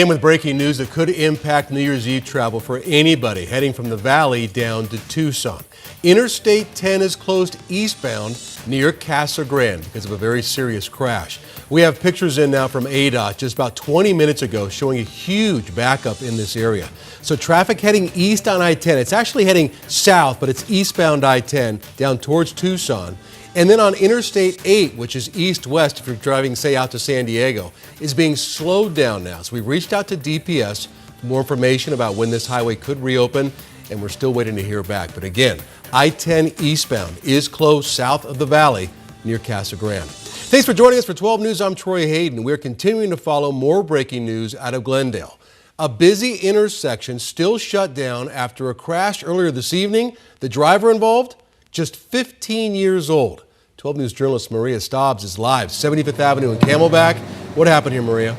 And with breaking news that could impact New Year's Eve travel for anybody heading from the Valley down to Tucson. Interstate 10 is closed eastbound near Casa Grande because of a very serious crash. We have pictures in now from ADOT just about 20 minutes ago showing a huge backup in this area. So traffic heading east on I-10, it's actually heading south, but it's eastbound I-10 down towards Tucson. And then on Interstate 8, which is east-west if you're driving, say, out to San Diego, is being slowed down now. So we reached out to DPS for more information about when this highway could reopen, and we're still waiting to hear back. But again, I-10 eastbound is closed south of the Valley near Casa Grande. Thanks for joining us for 12 News. I'm Troy Hayden. We're continuing to follow more breaking news out of Glendale. A busy intersection still shut down after a crash earlier this evening. The driver involved? Just 15 years old. 12 News journalist Maria Stobbs is live, 75th Avenue in Camelback. What happened here, Maria?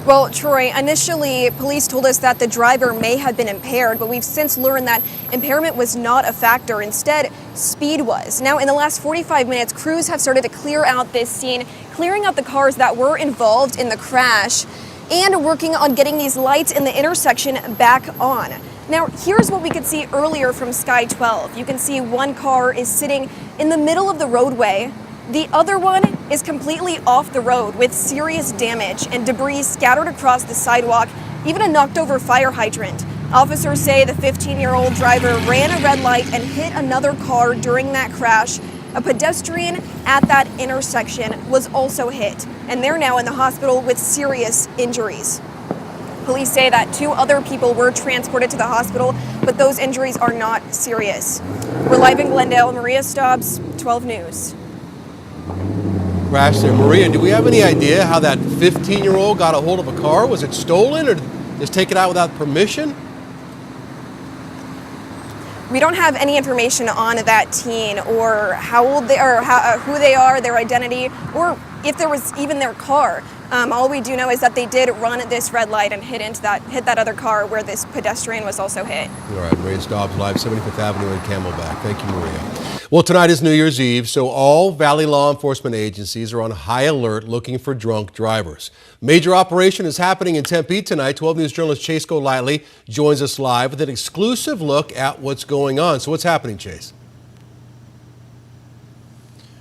Well, Troy, initially police told us that the driver may have been impaired, but we've since learned that impairment was not a factor. Instead, speed was. Now, in the last 45 minutes, crews have started to clear out this scene, clearing out the cars that were involved in the crash, and working on getting these lights in the intersection back on. Now, here's what we could see earlier from Sky 12. You can see one car is sitting in the middle of the roadway. The other one is completely off the road with serious damage and debris scattered across the sidewalk, even a knocked over fire hydrant. Officers say the 15-year-old driver ran a red light and hit another car during that crash. A pedestrian at that intersection was also hit, and they're now in the hospital with serious injuries. Police say that 2 other people were transported to the hospital, but those injuries are not serious. We're live in Glendale. Maria Stobbs, 12 News. Crash there. Maria, do we have any idea how that 15-year-old got a hold of a car? Was it stolen or just take it out without permission? We don't have any information on that teen or how old they are, who they are, their identity, or if there was even their car. All we do know is that they did run at this red light and hit that other car where this pedestrian was also hit. All right, Maria Stobbs, live 75th Avenue in Camelback. Thank you, Maria. Well, tonight is New Year's Eve, so all Valley law enforcement agencies are on high alert looking for drunk drivers. Major operation is happening in Tempe tonight. 12 News journalist Chase Golightly joins us live with an exclusive look at what's going on. So what's happening, Chase?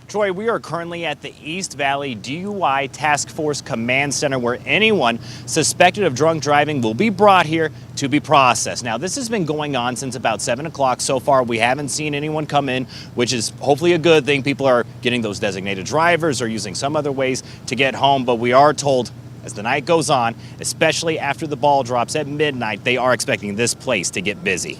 Troy, we are currently at the East Valley DUI Task Force Command Center where anyone suspected of drunk driving will be brought here to be processed. Now, this has been going on since about 7 o'clock. So far, we haven't seen anyone come in, which is hopefully a good thing. People are getting those designated drivers or using some other ways to get home. But we are told as the night goes on, especially after the ball drops at midnight, they are expecting this place to get busy.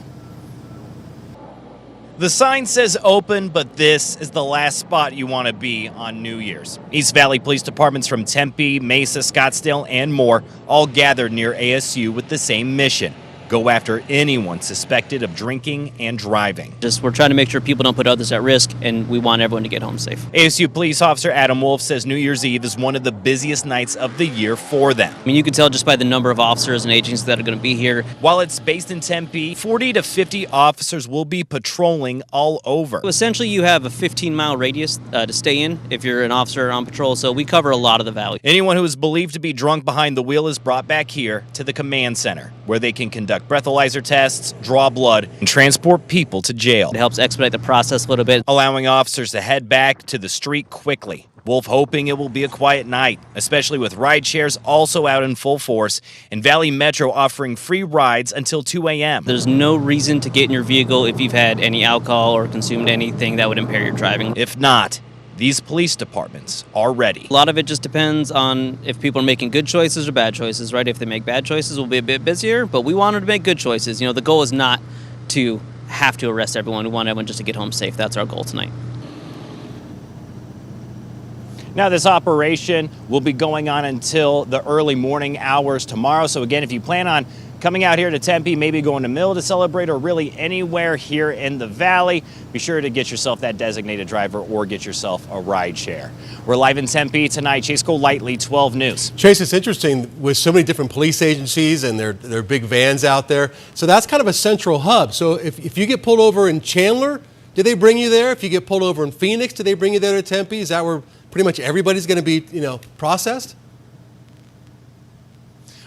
The sign says open, but this is the last spot you want to be on New Year's. East Valley Police Departments from Tempe, Mesa, Scottsdale, and more all gathered near ASU with the same mission. Go after anyone suspected of drinking and driving. We're trying to make sure people don't put others at risk, and we want everyone to get home safe. ASU police officer Adam Wolf says New Year's Eve is one of the busiest nights of the year for them. I mean, you can tell just by the number of officers and agents that are going to be here. While it's based in Tempe, 40 to 50 officers will be patrolling all over. Essentially, you have a 15-mile radius to stay in if you're an officer on patrol, so we cover a lot of the valley. Anyone who is believed to be drunk behind the wheel is brought back here to the command center, where they can conduct breathalyzer tests, draw blood, and transport people to jail. It helps expedite the process a little bit, allowing officers to head back to the street quickly. Wolf hoping it will be a quiet night, especially with ride shares also out in full force and Valley Metro offering free rides until 2 a.m. There's no reason to get in your vehicle if you've had any alcohol or consumed anything that would impair your driving. If not, these police departments are ready. A lot of it just depends on if people are making good choices or bad choices, right? If they make bad choices, we'll be a bit busier, but we want them to make good choices. You know, the goal is not to have to arrest everyone. We want everyone just to get home safe. That's our goal tonight. Now, this operation will be going on until the early morning hours tomorrow. So again, if you plan on coming out here to Tempe, maybe going to Mill to celebrate, or really anywhere here in the Valley, be sure to get yourself that designated driver or get yourself a ride share. We're live in Tempe tonight. Chase Golightly, 12 News. Chase, it's interesting with so many different police agencies and their big vans out there. So that's kind of a central hub. So if you get pulled over in Chandler, do they bring you there? If you get pulled over in Phoenix, do they bring you there to Tempe? Is that where pretty much everybody's going to be, processed?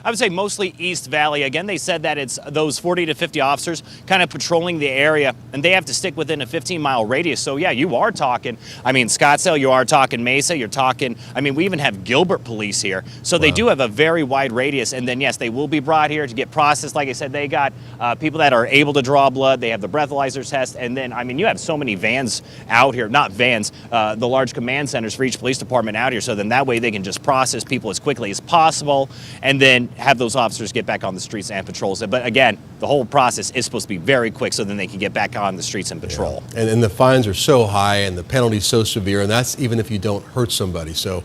I would say mostly East Valley. Again, they said that it's those 40 to 50 officers kind of patrolling the area, and they have to stick within a 15-mile radius. So yeah, you are talking, I mean, Scottsdale, you are talking Mesa, you're talking, I mean, we even have Gilbert police here. So they do have a very wide radius. And then yes, they will be brought here to get processed. Like I said, they got people that are able to draw blood. They have the breathalyzer test. And then, I mean, you have so many vans out here, not vans, the large command centers for each police department out here. So then that way they can just process people as quickly as possible and then have those officers get back on the streets and patrols. But again, the whole process is supposed to be very quick so then they can get back on the streets and patrol. Yeah. And the fines are so high and the penalties so severe, and that's even if you don't hurt somebody. So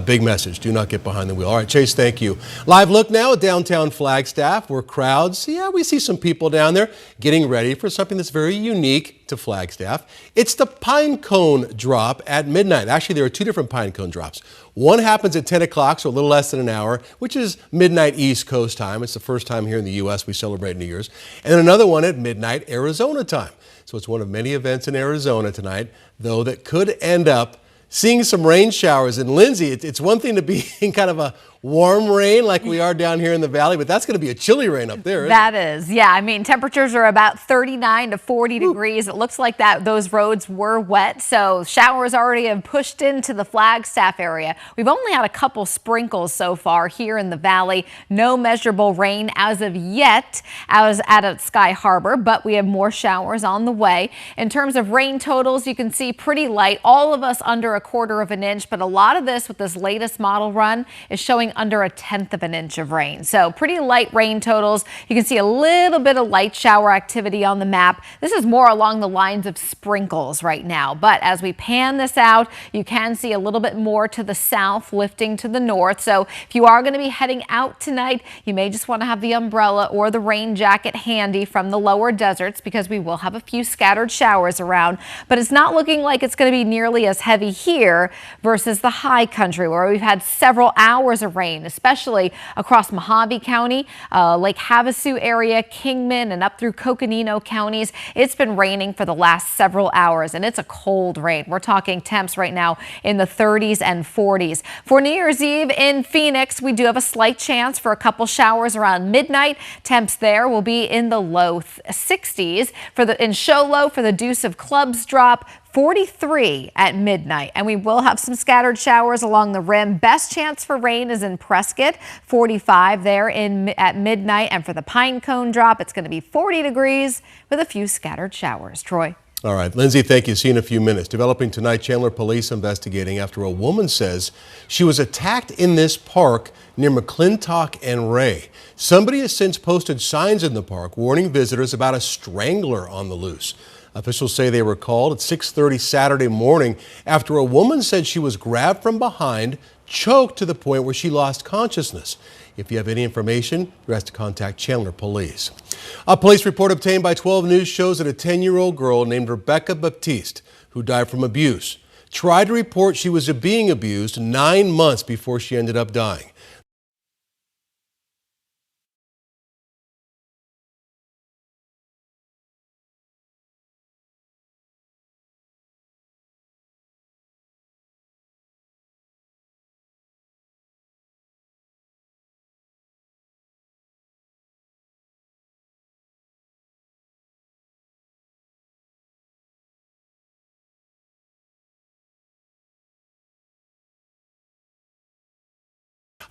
big message, do not get behind the wheel. All right, Chase, thank you. Live look now at downtown Flagstaff, where crowds, we see some people down there getting ready for something that's very unique to Flagstaff. It's the pine cone drop at midnight. Actually, there are two different pine cone drops. One happens at 10 o'clock, so a little less than an hour, which is midnight East Coast time. It's the first time here in the U.S. we celebrate New Year's. And then another one at midnight Arizona time. So it's one of many events in Arizona tonight, though, that could end up seeing some rain showers. And Lindsay, it's one thing to be in kind of a warm rain like we are down here in the valley, but that's going to be a chilly rain up there. That is, yeah. I mean, temperatures are about 39 to 40 degrees. It looks like those roads were wet, so showers already have pushed into the Flagstaff area. We've only had a couple sprinkles so far here in the valley. No measurable rain as of yet out at Sky Harbor, but we have more showers on the way. In terms of rain totals, you can see pretty light. All of us under a quarter of an inch, but a lot of this with this latest model run is showing under a 1/10 of an inch of rain. So pretty light rain totals. You can see a little bit of light shower activity on the map. This is more along the lines of sprinkles right now. But as we pan this out, you can see a little bit more to the south, lifting to the north. So if you are going to be heading out tonight, you may just want to have the umbrella or the rain jacket handy from the lower deserts because we will have a few scattered showers around. But it's not looking like it's going to be nearly as heavy here versus the high country where we've had several hours of rain, especially across Mojave County, Lake Havasu area, Kingman, and up through Coconino counties. It's been raining for the last several hours, and it's a cold rain. We're talking temps right now in the 30s and 40s. For New Year's Eve in Phoenix, we do have a slight chance for a couple showers around midnight. Temps there will be in the low 60s. In Show Low, for the Deuce of Clubs drop, 43 at midnight, and we will have some scattered showers along the rim. Best chance for rain is in Prescott, 45 there at midnight, and for the pine cone drop, it's going to be 40 degrees with a few scattered showers. Troy. All right, Lindsay, thank you. See you in a few minutes. Developing tonight, Chandler police investigating after a woman says she was attacked in this park near McClintock and Ray. Somebody has since posted signs in the park warning visitors about a strangler on the loose. Officials say they were called at 6:30 Saturday morning after a woman said she was grabbed from behind, choked to the point where she lost consciousness. If you have any information, you're asked to contact Chandler Police. A police report obtained by 12 News shows that a 10-year-old girl named Rebecca Baptiste, who died from abuse, tried to report she was being abused 9 months before she ended up dying.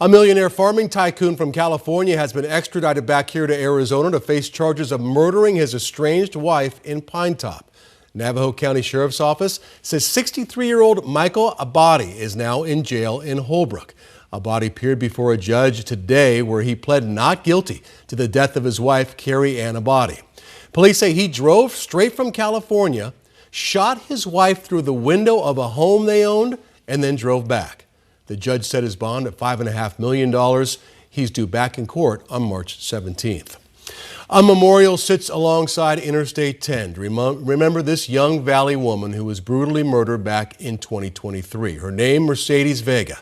A millionaire farming tycoon from California has been extradited back here to Arizona to face charges of murdering his estranged wife in Pine Top. Navajo County Sheriff's Office says 63-year-old Michael Abadi is now in jail in Holbrook. Abadi appeared before a judge today where he pled not guilty to the death of his wife, Carrie Ann Abadi. Police say he drove straight from California, shot his wife through the window of a home they owned, and then drove back. The judge set his bond at $5.5 million. He's due back in court on March 17th. A memorial sits alongside Interstate 10 to remember this young Valley woman who was brutally murdered back in 2023. Her name, Mercedes Vega.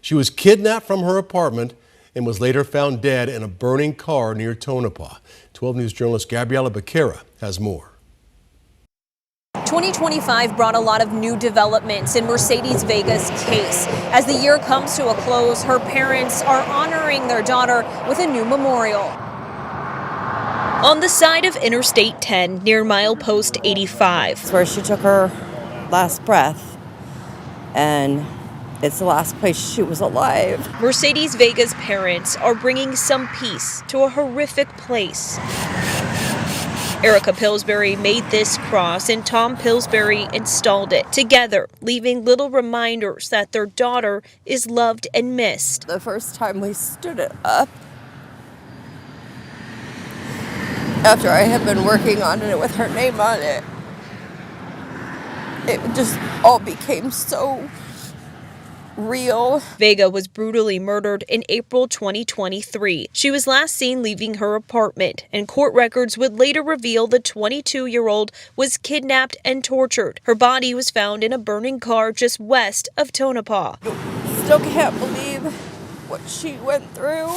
She was kidnapped from her apartment and was later found dead in a burning car near Tonopah. 12 News journalist Gabriela Becerra has more. 2025 brought a lot of new developments in Mercedes Vega's case. As the year comes to a close, her parents are honoring their daughter with a new memorial. On the side of Interstate 10 near milepost 85. It's where she took her last breath, and it's the last place she was alive. Mercedes Vega's parents are bringing some peace to a horrific place. Erica Pillsbury made this cross and Tom Pillsbury installed it together, leaving little reminders that their daughter is loved and missed. The first time we stood it up, after I had been working on it with her name on it, it just all became so real. Vega was brutally murdered in April 2023. She was last seen leaving her apartment, and court records would later reveal the 22-year-old was kidnapped and tortured. Her body was found in a burning car just west of Tonopah. Still can't believe what she went through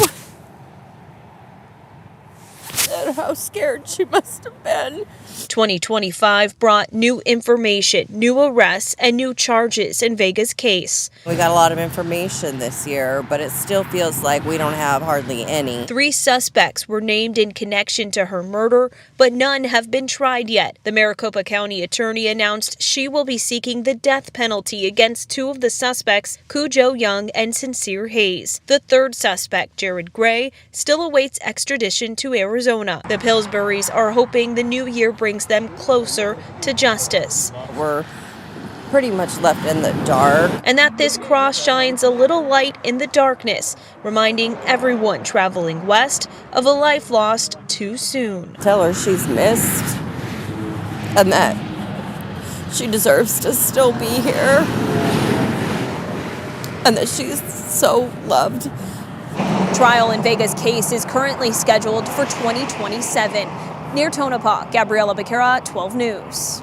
and how scared she must have been. 2025 brought new information, new arrests, and new charges in Vega's case. We got a lot of information this year, but it still feels like we don't have hardly any. 3 suspects were named in connection to her murder, but none have been tried yet. The Maricopa County attorney announced she will be seeking the death penalty against 2 of the suspects, Cujo Young and Sincere Hayes. The 3rd suspect, Jared Gray, still awaits extradition to Arizona. The Pillsburys are hoping the new year brings them closer to justice. We're pretty much left in the dark. And that this cross shines a little light in the darkness, reminding everyone traveling west of a life lost too soon. Tell her she's missed and that she deserves to still be here and that she's so loved. Trial in Vega's case is currently scheduled for 2027. Near Tonopah, Gabriela Becerra, 12 News.